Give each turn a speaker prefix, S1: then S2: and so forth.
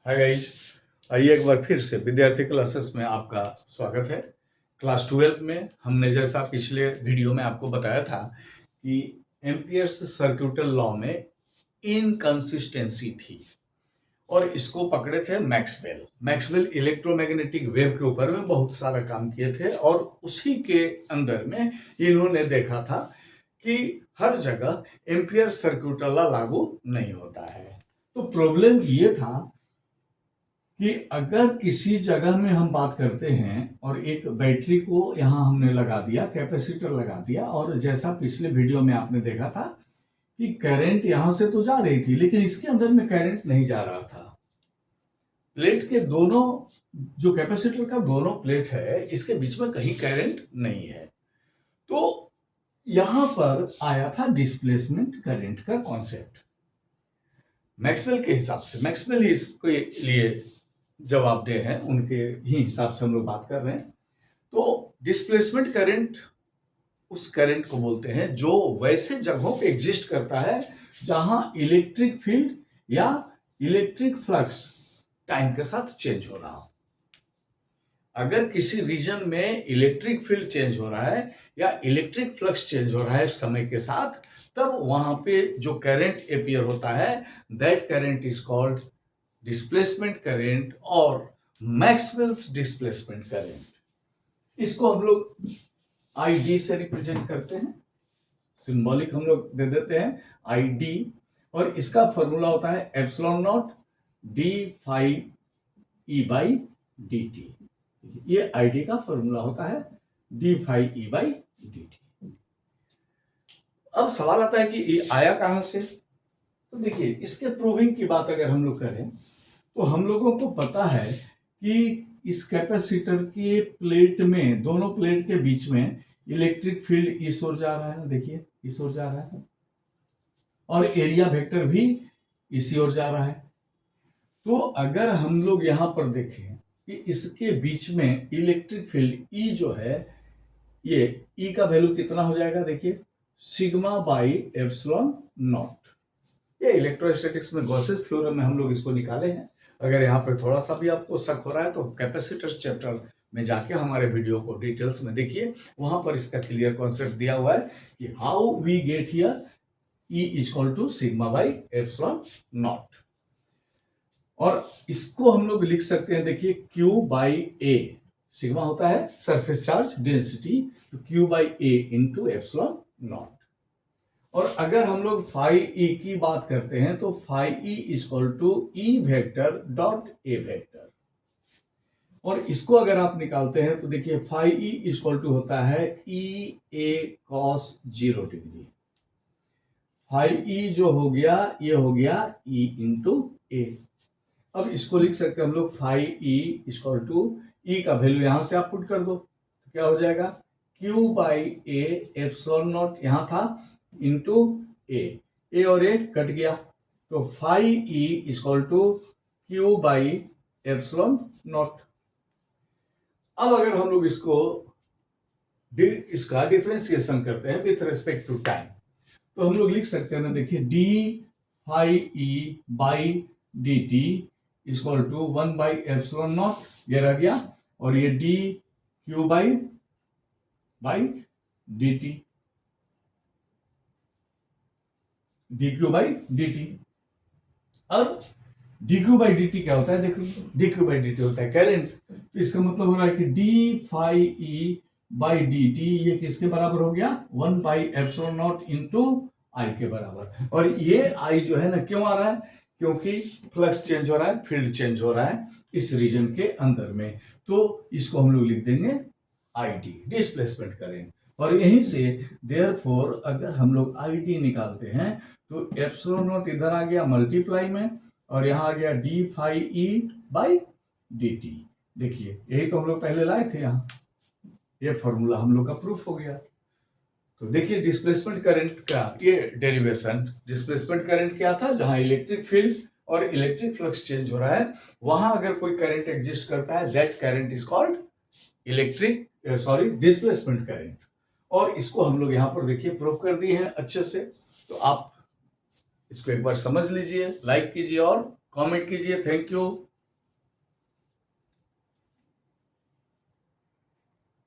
S1: Hi guys, आइए एक बार फिर से विद्यार्थी क्लासेस में आपका स्वागत है। क्लास 12 में हमने जैसा पिछले वीडियो में आपको बताया था कि एम्पियर्स सर्क्यूटल लॉ में इनकंसिस्टेंसी थी और इसको पकड़े थे मैक्सवेल इलेक्ट्रोमैग्नेटिक वेव के ऊपर में बहुत सारा काम किए थे और उसी के अंदर में इन्होंने देखा था कि हर जगह एम्पियर सर्क्यूटल लॉ लागू नहीं होता है। तो प्रॉब्लम ये था कि अगर किसी जगह में हम बात करते हैं और एक बैटरी को यहां हमने लगा दिया, कैपेसिटर लगा दिया, और जैसा पिछले वीडियो में आपने देखा था कि करंट यहां से तो जा रही थी लेकिन इसके अंदर में करंट नहीं जा रहा था। प्लेट के दोनों, जो कैपेसिटर का दोनों प्लेट है, इसके बीच में कहीं करंट नहीं है। तो यहां पर आया था डिस्प्लेसमेंट करंट का कॉन्सेप्ट मैक्सवेल के हिसाब से। मैक्सवेल ही इसके लिए जवाबदेह हैं, उनके ही हिसाब से हम लोग बात कर रहे हैं। तो डिस्प्लेसमेंट करंट उस करंट को बोलते हैं जो वैसे जगहों पे एग्जिस्ट करता है जहां इलेक्ट्रिक फील्ड या इलेक्ट्रिक फ्लक्स टाइम के साथ चेंज हो रहा हो। अगर किसी रीजन में इलेक्ट्रिक फील्ड चेंज हो रहा है या इलेक्ट्रिक फ्लक्स चेंज हो रहा है समय के साथ, तब वहां पे जो करंट अपीयर होता है, that current is called displacement current और मैक्सवेल्स डिस्प्लेसमेंट करंट। इसको हम लोग ID से रिप्रेजेंट करते हैं, सिंबॉलिक हम लोग दे देते हैं ID, और इसका फॉर्मूला होता है epsilon not d phi e by dt। ये ID का फॉर्मूला होता है d phi e by dt। अब सवाल आता है कि ये आया कहां से। तो देखिए, इसके प्रूविंग की बात अगर हम लोग करें तो हम लोगों को पता है कि इस कैपेसिटर के प्लेट में, दोनों प्लेट के बीच में इलेक्ट्रिक फील्ड इस ओर जा रहा है ना, देखिए इस ओर जा रहा है, और एरिया वेक्टर भी इसी ओर जा रहा है। तो अगर हम लोग यहां पर देखें कि इसके बीच में इलेक्ट्रिक फील्ड E जो है, ये E का वैल्यू कितना हो जाएगा, देखिए सिग्मा बाई एप्सिलॉन नॉट। ये इलेक्ट्रोस्टैटिक्स में गॉसेस थ्योरम में हम लोग इसको निकाले हैं। अगर यहाँ पे थोड़ा सा भी आपको शक हो रहा है तो कैपेसिटर्स चैप्टर में जाके हमारे वीडियो को डिटेल्स में देखिए, वहां पर इसका क्लियर कॉन्सेप्ट दिया हुआ है कि how we get here E equal to sigma by epsilon naught. और इसको हम लोग लिख सकते हैं, देखिए Q बाई A, सिग्मा होता है सरफेस चार्ज डेंसिटी, तो Q by A into epsilon naught. और अगर हम लोग फाई ई की बात करते हैं तो phi E equal to E vector dot A vector, और इसको अगर आप निकालते हैं तो देखिए फाई ई इक्वल टू होता है ई ए कॉस 0 डिग्री। फाई ई जो हो गया, ये हो गया ई इंटू ए। अब इसको लिख सकते हैं हम लोग फाई ई इक्वल टू ई का वैल्यू यहां से आप पुट कर दो तो क्या हो जाएगा, Q by A epsilon naught यहां था इंटू ए और ए कट गया, तो phi E equal to Q by epsilon naught. अब अगर हम लोग इसका डिफरेंशिएशन करते हैं विथ रेस्पेक्ट टू टाइम, तो हम लोग लिख सकते हैं ना, देखिए D phi E by D T equal to 1 by epsilon naught, ये रह गया, और ये D Q by D T, D Q by D T. अब D Q by D T क्या होता है, देखो D Q by D T होता है करंट। तो इसका मतलब हो रहा है कि D phi E by D T ये किसके बराबर हो गया, 1 by epsilon naught into I के बराबर। और ये आई जो है ना, क्यों आ रहा है, क्योंकि फ्लक्स चेंज हो रहा है, फील्ड चेंज हो रहा है इस रीजन के अंदर में। तो इसको हम लोग लिख देंगे ID, डिस्प्लेसमेंट करेंट। और यहीं से देयरफॉर अगर हम लोग ID निकालते हैं तो एप्सिलॉन नॉट इधर आ गया मल्टीप्लाई में, और यहां आ गया D phi E by D T. देखिए यही तो हम लोग पहले लाए थे, यहां ये फॉर्मूला हम लोग का प्रूफ हो गया। तो देखिए डिस्प्लेसमेंट करंट का ये डेरिवेशन, डिस्प्लेसमेंट करंट क्या था, जहां इलेक्ट्रिक फील्ड और इलेक्ट्रिक फ्लक्स चेंज हो रहा है, वहां अगर कोई करंट एग्जिस्ट करता है, that current is called displacement current. और इसको हम लोग यहां पर देखिए प्रूव कर दिए हैं अच्छे से। तो आप इसको एक बार समझ लीजिए, लाइक कीजिए और कमेंट कीजिए। Thank you.